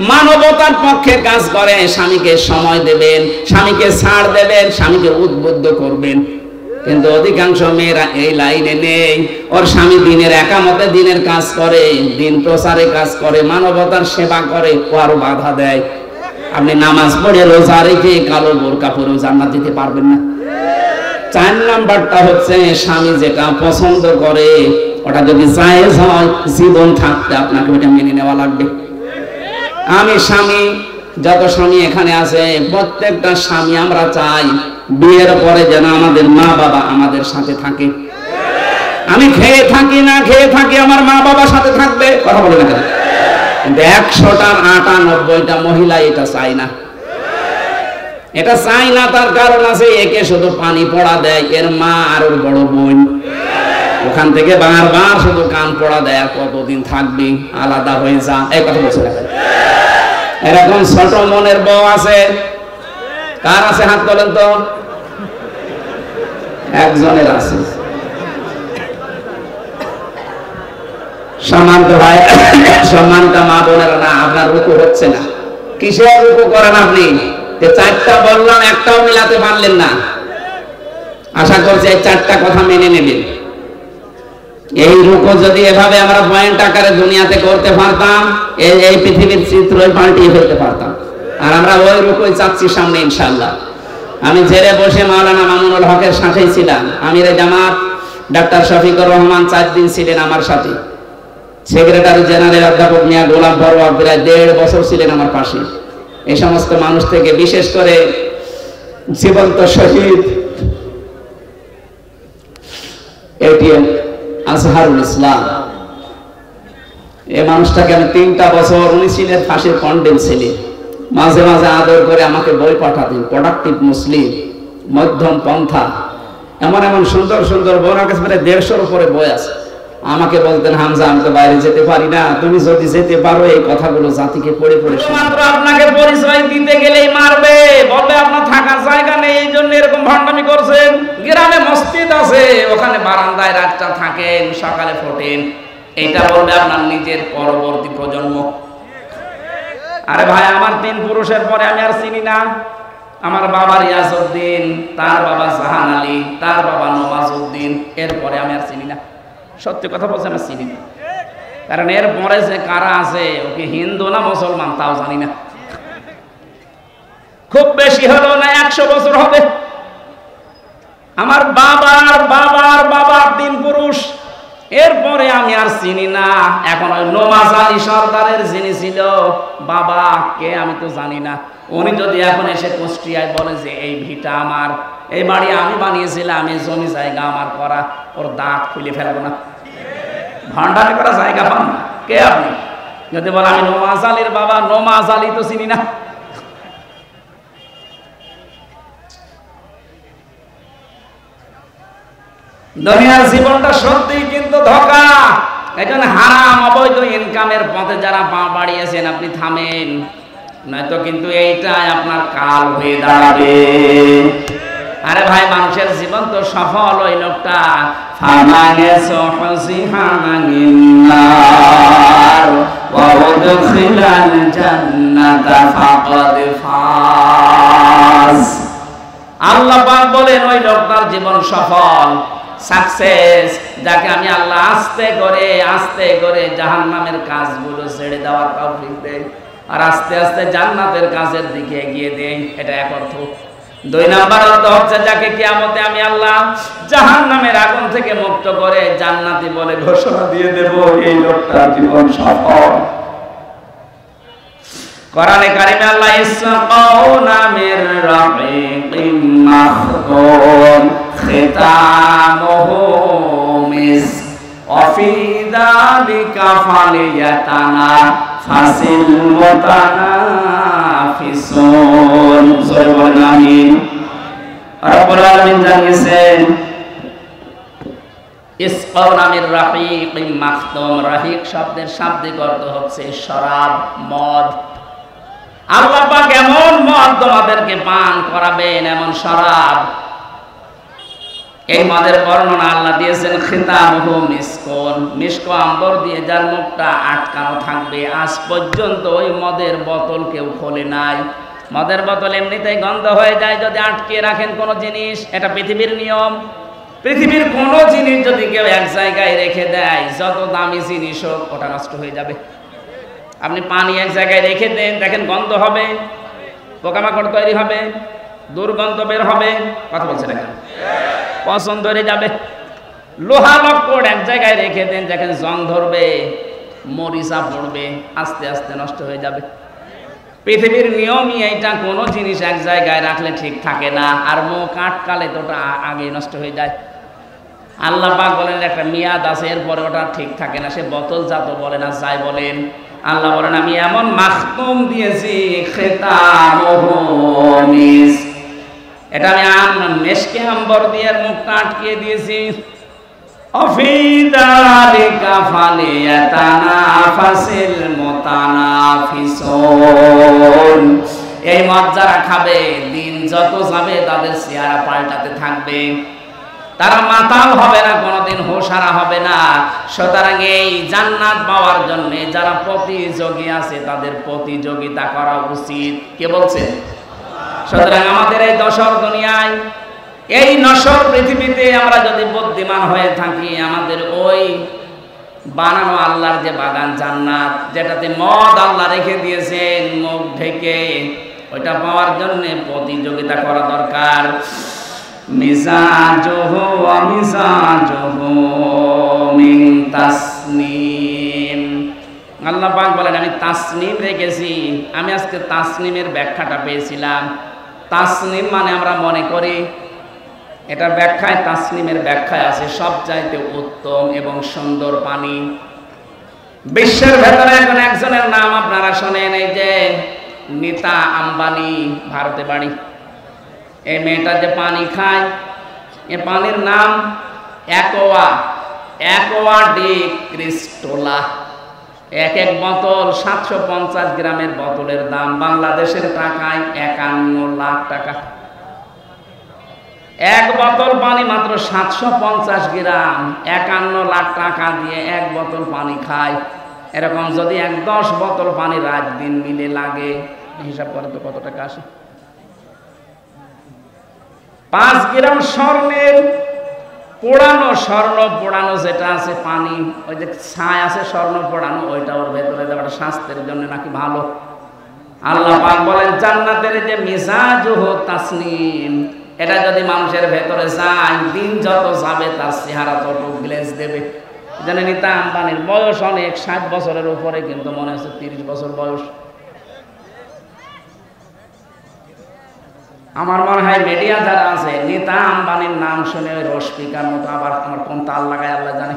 মানবতার পক্ষে কাজ করে, স্বামীকে সময় দেবেন, স্বামীকে ছাড় দেবেন, স্বামীকে উদ্বুদ্ধ করবেন। কিন্তু অধিকাংশ মেয়েরা এই লাইনে নেই। ওর স্বামী দিনের একামতে দিনের কাজ করে, দিন প্রচারে কাজ করে, মানবতার সেবা করে, ও আরো বাধা দেয়। আপনি নামাজ পড়ে রোজা রেখে কালো বোরকা পরে জান্নাত দিতে পারবেন না। 4 নাম্বারটা হচ্ছে স্বামী যেটা পছন্দ করে ওটা যদি জায়েজ হয়, জীবন থাকতে আপনাকে ওটা মেনে নেওয়া লাগবে। আমি স্বামী, যত স্বামী এখানে আছে প্রত্যেকটা স্বামী আমরা চাই বিয়ের পরে যেন আমাদের মা বাবা আমাদের সাথে থাকে। আমি খেয়ে থাকি না খেয়ে থাকি, আমার মা বাবার সাথে থাকবে, কথা বলে না কেন? কিন্তু 100টার 98টা মহিলা এটা চাই না। এটা চাই না, তার কারণ আছে, একে শুধু পানি পড়া দেয় এর মা আর ওর বড় বোন, ওখান থেকে বারবার শুধু কান পড়া দেয়, আর কতদিন থাকবি, আলাদা হয়ে যা, এই কথা বলছে না। এরকম ছোট মনের বউ আছে? কার আছে হাত তোলেন তো? একজনের আছে। সম্মানিত ভাই, সম্মানিত মা বোনেরা, না আপনার রুকু হচ্ছে না। কিসের রুকু করেন আপনি? 4টা বললাম, একটাও মিলাতে পারলেন না। আশা করছি এই 4টা কথা মেনে নেবেন। এই রুকু যদি এভাবে আমরা পয়েন্ট আকারে দুনিয়াতে করতে পারতাম, এই পৃথিবীর চিত্রই পাল্টিয়ে ফেলতে পারতাম। আর আমরা ওই রুকুই চাচ্ছি সামনে ইনশাআল্লাহ। আমি জেলে বসে মাওলানা মামুনুল হকের সাথেই ছিলাম। আমিরে জামাত ডাক্তার শফিকুর রহমান 4 দিন ছিলেন আমার সাথে। সেক্রেটারি জেনারেল অধ্যাপক মিয়া গোলাম পরোয়ার প্রায় 1.5 বছর ছিলেন আমার পাশে। এই সমস্ত মানুষ থেকে বিশেষ করে জীবন্ত শহীদ এটিএম আজহারুল ইসলাম, এই মানুষটাকে আমি 3টা বছর, উনি ছিলেন ফাঁসির কন্ডেম ছেলে। মাঝে মাঝে আদর করে আমাকে বই পাঠাতেন, প্রোডাক্টিভ মুসলিম, মধ্যম পন্থা, এমন এমন সুন্দর সুন্দর বই, আমার কাছে প্রায় 150-এর উপরে বই আছে। আমাকে বলতেন, হামজা আমি তো বাইরে যেতে পারি না, তুমি যদি যেতে পারো এই কথাগুলো জাতিকে পড়ে পড়ে মাত্র আপনাকে পরিচয় দিতে গেলেই মারবে, বলবে আপনার থাকার জায়গা নেই, এই জন্য এরকম ভণ্ডামি করছেন। গ্রামে মসজিদ আছে, ওখানে বারান্দায় রাতটা থাকেন, সকালে ফোটেন, এটা বলবে আপনার নিজের পরবর্তী প্রজন্ম। আরে ভাই, আমার 3 পুরুষের পরে আমি আর চিনি না। আমার বাবা রিয়াজউদ্দিন, তার বাবা জাহান আলী, তার বাবা নওয়াজউদ্দিন, এরপরে আমি আর চিনি না। সত্যি কথা বলছে, আমি চিনি না। কারণ এর পরে যে কারা আছে, ওকে হিন্দু না মুসলমান তাও জানি না। খুব বেশি হলো না 100 বছর হবে। আমার বাবার বাবার বাবা 3 পুরুষ, এরপরে আমি আর চিনি না। এখন ওই নওয়াজ আলী সরদারের যিনি ছিল বাবা কে আমি তো জানি না। উনি যদি এখন এসে কুষ্টিয়ায় বলে যে এই ভিটা আমার, এই বাড়ি আমি বানিয়েছিলাম, এই জমি জায়গা আমার করা, ওর দাঁত খুলে ফেলবো না। ভান্ডারি করা জায়গা পান না। কে আপনি? যদি বলে আমি নওয়াজ আলীর বাবা, নওয়াজ আলী তো চিনি না। দুনিয়ার জীবনটা সত্যি কিন্তু ধোঁকা। এখানে হারাম অবৈধ ইনকামের পথে যারা পা বাড়িয়েছেন আপনি থামেন, নয়তো কিন্তু এইটাই আপনার কাল হয়ে দাঁড়াবে। আরে ভাই, মানুষের জীবন তো সফল ওই লোকটা আল্লাহ পাক বলেন ওই লোকটার জীবন সফল, সাকসেস, যাকে আমি আল্লাহ আস্তে করে জাহান্নামের কাজগুলো ছেড়ে দেওয়ার তৌফিক দেয় আর আস্তে আস্তে জান্নাতের কাজের দিকে এগিয়ে দেয়। এটা এক অর্থ। 2 নাম্বার অর্থ হচ্ছে যাকে কিয়ামতে আমি আল্লাহ জাহান্নামের আগুন থেকে মুক্ত করে জান্নাতি বলে ঘোষণা দিয়ে দেব, এই লোকটার জীবন সফল। কোরআনে কারিমে আল্লাহ ইসকাউনা মির রাহিকিম মাখতুম খিতামুহু মিস্ক ওয়া ফি যালিকা ফালিয়াতানাফাসিল মুতানাফিসুন। সুবহানাল্লাহ। রব্বুল আলামিন জানিয়েছেন ইসকাউনা মির রাহিকিম মাখতুম। রাহিক শব্দের শাব্দিক অর্থ হচ্ছে শরাব, মদ। আল্লাহ পাক এমন মদ তোমাদেরকে পান করাবেন, এমন শরাব এই মদের বর্ণনা আল্লাহ দিয়েছেন খিতামুহু মিসকুন, মিস্ক আম্বর দিয়ে যার মুখটা আটকানো থাকবে। আজ পর্যন্ত ওই মদের বোতল কেউ খোলে নাই। মদের বোতল এমনিতেই গন্ধ হয়ে যায় যদি আটকে রাখেন কোনো জিনিস, এটা পৃথিবীর নিয়ম। পৃথিবীর কোনো জিনিস যদি কেউ এক জায়গায় রেখে দেয়, যত দামি জিনিস হোক, ওটা নষ্ট হয়ে যাবে। আপনি পানি এক জায়গায় রেখে দেন, দেখেন গন্ধ হবে, পোকামাকড় তৈরি হবে, দুর্গন্ধ বের হবে। কথা বলছে না কেন? পছন্দ হয়ে যাবে। লোহা লক্কড় এক জায়গায় রেখে দেন, দেখেন জং ধরবে, মরিচা পড়বে, আস্তে আস্তে নষ্ট হয়ে যাবে। পৃথিবীর নিয়মই এইটা, কোনো জিনিস এক জায়গায় রাখলে ঠিক থাকে না, আর মুখ আটকালে তো ওটা আগে নষ্ট হয়ে যায়। আল্লাহ পাক বলেন একটা মেয়াদ আছে, এরপরে ওটা ঠিক থাকে না। সে বোতল জাত বলে না, যাই বলেন, আল্লাহ বলেন আমি এমন মাখতুম দিয়েছি, খিতামুহু মিস্ক, এটা আমি মেশকে আম্বর দিয়ে মুখটা আটকিয়ে দিয়েছি। অফি যালিকা ফালিয়াতানাফাসিল মুতানাফিসুন, এই মদ যারা খাবে দিন যত যাবে তাদের চেহারা পাল্টাতে থাকবে, তারা মাতাল হবে না, কোনোদিন হোশারা হবে না। সুতরাং এই জান্নাত পাওয়ার জন্য যারা প্রতিযোগী আছে তাদের প্রতিযোগিতা করা উচিত। কে বলছে? সুতরাং আমাদের এই দশর দুনিয়ায়, এই নশ্বর পৃথিবীতে আমরা যদি বুদ্ধিমান হয়ে থাকি, আমাদের ওই বানানো আল্লাহর যে বাগান জান্নাত, যেটাতে মদ আল্লাহ রেখে দিয়েছেন মুখ ঢেকে, ওইটা পাওয়ার জন্য প্রতিযোগিতা করা দরকার। মিজাজুহু ওয়া মিজাজুহু মিন তাসনিম, আল্লাহ পাক বলেন আমি তাসনিম রেখেছি। আমি আজকে তাসনিমের ব্যাখ্যাটা পেয়েছিলাম। তাসনিম মানে আমরা মনে করি, এটা ব্যাখ্যায়, তাসনিমের ব্যাখ্যায় আছে সবচাইতে উত্তম এবং সুন্দর পানি। বিশ্বের ভেতরে এখন একজনের নাম আপনারা শোনেন, এই যে নীতা আম্বানি, ভারতে বাড়ি। এই মেয়েটা যে পানি খায়, এ পানির নাম অ্যাকোয়া ডি ক্রিস্টোলা। এক এক বোতল 750 গ্রামের বোতলের দাম বাংলাদেশের টাকায় 51 লাখ টাকা। এক বোতল পানি মাত্র 750 গ্রাম, 51 লাখ টাকা দিয়ে এক বোতল পানি খায়। এরকম যদি 10 বোতল পানি রাত দিন মিলে লাগে, হিসাব করে তো কত টাকা আসে? 5 গ্রাম স্বর্ণের পোড়ানো, স্বর্ণ পোড়ানো যেটা আছে পানি, ওই যে ছাই আছে স্বর্ণ পোড়ানো, ওইটা ওর ভেতরে দেওয়াটা স্বাস্থ্যের জন্য নাকি ভালো। আল্লাহ পাক বলেন জান্নাতের যে মিজাজুহু তাসনিম, এটা যদি মানুষের ভেতরে যায়, দিন যত যাবে তার চেহারা তত গ্লেজ দেবে। জানেন নীতা আম্বানির বয়স অনেক, 60 বছরের উপরে, কিন্তু মনে হচ্ছে 30 বছর বয়স। আমার মনে হয় মিডিয়া যারা আছে, নীতা আম্বানির নাম শুনে ওই রসপিকার মতো আবার আমার কোন তাল লাগায় আল্লাহ জানে।